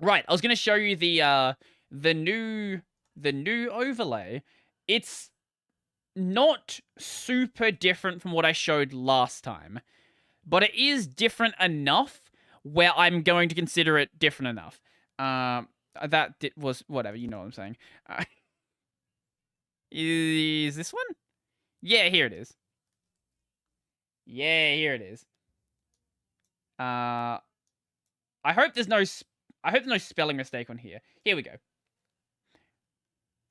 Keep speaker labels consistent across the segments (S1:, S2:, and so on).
S1: Right, I was gonna show you the new overlay. It's not super different from what I showed last time, but it is different enough where I'm going to consider it different enough. Was whatever, you know what I'm saying. Uh, is this one? Yeah, here it is. Yeah, here it is. I hope there's no spelling mistake on here. Here we go.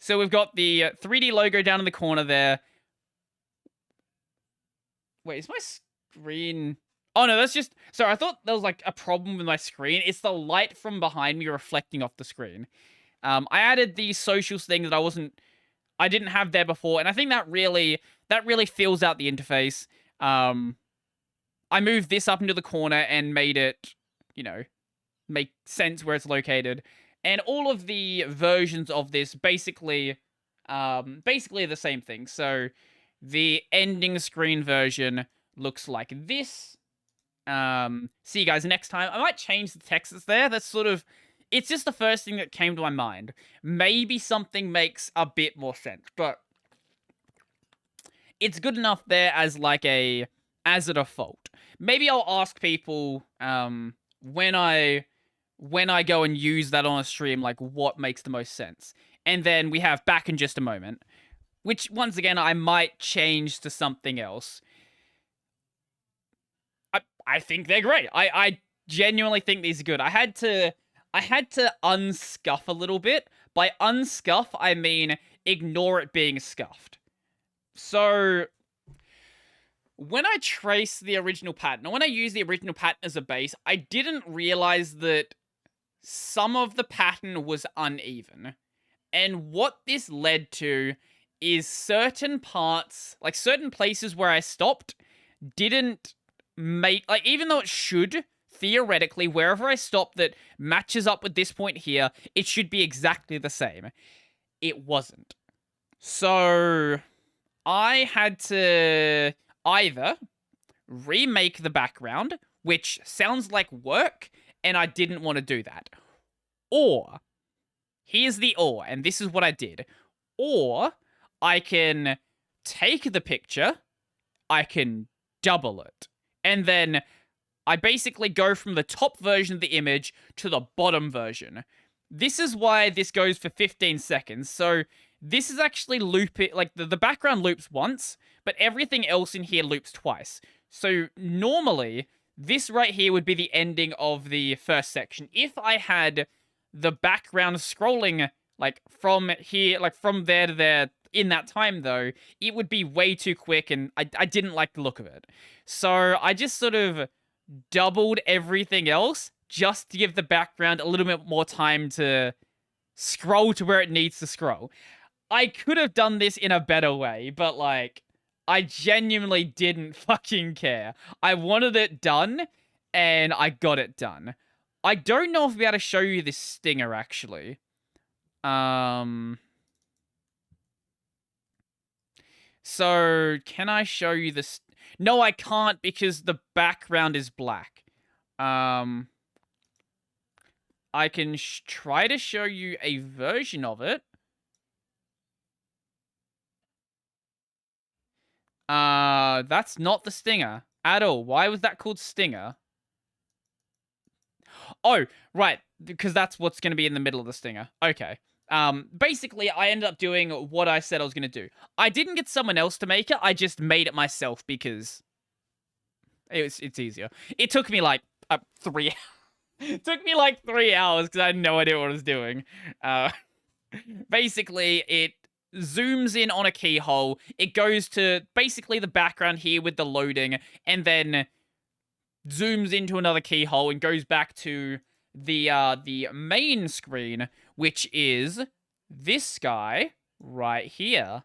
S1: So we've got the 3D logo down in the corner there. Wait, is my screen... Oh, no, that's just... Sorry, I thought there was, like, a problem with my screen. It's the light from behind me reflecting off the screen. I added the socials thing that I didn't have there before, and I think that really fills out the interface. I moved this up into the corner and made it, make sense where it's located. And all of the versions of this basically the same thing. So the ending screen version looks like this. See you guys next time. I might change the text that's there. That's sort of... It's just the first thing that came to my mind. Maybe something makes a bit more sense, but it's good enough there as as a default. Maybe I'll ask people when I go and use that on a stream, like, what makes the most sense. And then we have back in just a moment, which once again I might change to something else. I think they're great. I genuinely think these are good. I had to unscuff a little bit. By unscuff, I mean ignore it being scuffed. So when I trace the original pattern, or when I use the original pattern as a base, I didn't realize that some of the pattern was uneven. And what this led to is certain parts, like certain places where I stopped, didn't make, like, even though it should, theoretically, wherever I stop that matches up with this point here, it should be exactly the same. It wasn't. So I had to either remake the background, which sounds like work, and I didn't want to do that. Or, here's the or, and this is what I did. Or, I can take the picture, I can double it, and then I basically go from the top version of the image to the bottom version. This is why this goes for 15 seconds. So this is actually looping, like the background loops once, but everything else in here loops twice. So normally, this right here would be the ending of the first section. If I had the background scrolling, like, from here, like, from there to there in that time, though, it would be way too quick, and I didn't like the look of it. So I just sort of doubled everything else just to give the background a little bit more time to scroll to where it needs to scroll. I could have done this in a better way, but, like, I genuinely didn't fucking care. I wanted it done, and I got it done. I don't know if I'll be able to show you this stinger, actually. So, can I show you this? No, I can't, because the background is black. I can try to show you a version of it. That's not the stinger at all. Why was that called stinger? Oh, right, because that's what's going to be in the middle of the stinger. Okay. Basically, I ended up doing what I said I was going to do. I didn't get someone else to make it. I just made it myself because it's easier. It took me like 3 It took me like 3 hours because I had no idea what I was doing. Basically, it zooms in on a keyhole. It goes to basically the background here with the loading, and then zooms into another keyhole and goes back to the main screen, which is this guy right here,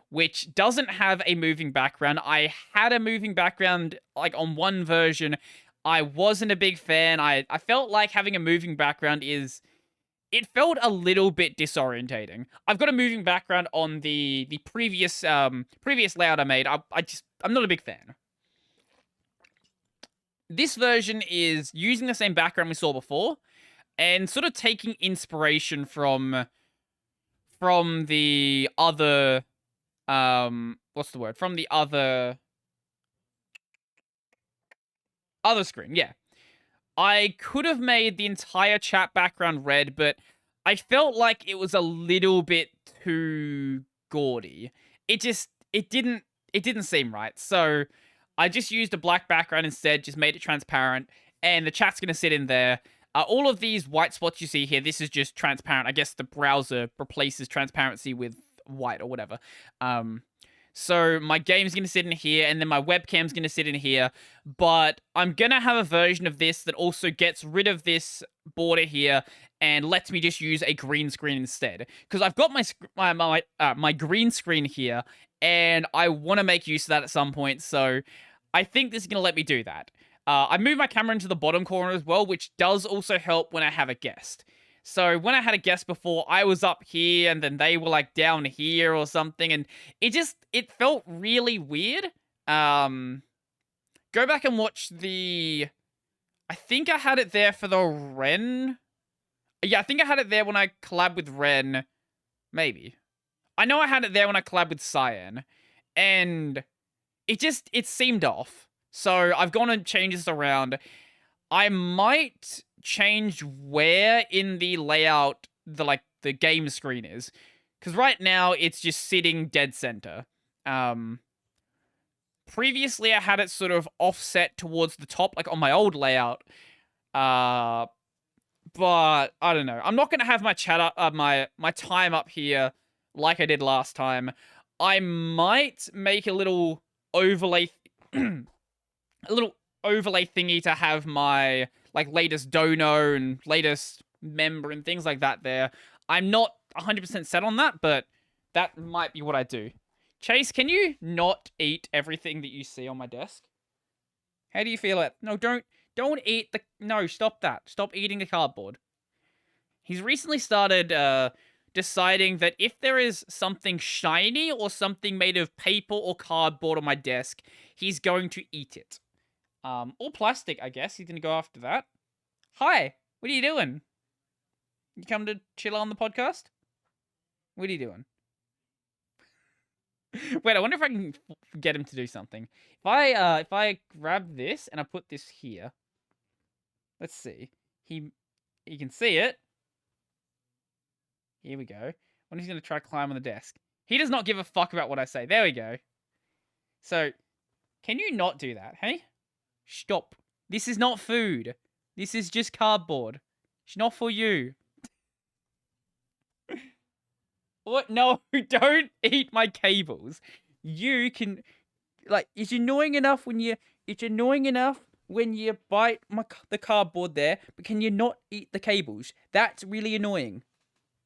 S1: which doesn't have a moving background. I had a moving background, like, on one version. I wasn't a big fan. I felt like having a moving background it felt a little bit disorientating. I've got a moving background on the previous layout I made. I'm not a big fan. This version is using the same background we saw before, and sort of taking inspiration from the other what's the word? From the other screen. Yeah. I could have made the entire chat background red, but I felt like it was a little bit too gaudy. It didn't seem right. So I just used a black background instead, just made it transparent, and the chat's going to sit in there. All of these white spots you see here, this is just transparent. I guess the browser replaces transparency with white or whatever. So my game's going to sit in here, and then my webcam's going to sit in here. But I'm going to have a version of this that also gets rid of this border here and lets me just use a green screen instead. Because I've got my green screen here, and I want to make use of that at some point. So I think this is going to let me do that. I moved my camera into the bottom corner as well, which does also help when I have a guest. So when I had a guest before, I was up here and then they were like down here or something, and it felt really weird. Go back and watch I think I had it there for the Ren. Yeah, I think I had it there when I collabed with Ren. Maybe. I know I had it there when I collabed with Cyan. And it seemed off. So I've gone and changed this around. I might change where in the layout the game screen is. Because right now, it's just sitting dead center. Previously, I had it sort of offset towards the top, like on my old layout. But I don't know. I'm not going to have my chat up, my time up here like I did last time. I might make a little overlay, a little overlay thingy to have my like latest dono and latest member and things like that there. I'm not 100% set on that, but that might be what I do. Chase, can you not eat everything that you see on my desk? How do you feel it? No, don't eat no, stop that. Stop eating the cardboard. He's recently started deciding that if there is something shiny or something made of paper or cardboard on my desk, he's going to eat it. Or plastic, I guess. He's gonna go after that. Hi, what are you doing? You come to chill on the podcast? What are you doing? Wait, I wonder if I can get him to do something. If I grab this and I put this here, let's see. He can see it. Here we go. When he's gonna try to climb on the desk. He does not give a fuck about what I say. There we go. So, can you not do that, hey? Stop. This is not food. This is just cardboard. It's not for you. What? No, don't eat my cables. You can, like, it's annoying enough when you bite the cardboard there, but can you not eat the cables? That's really annoying.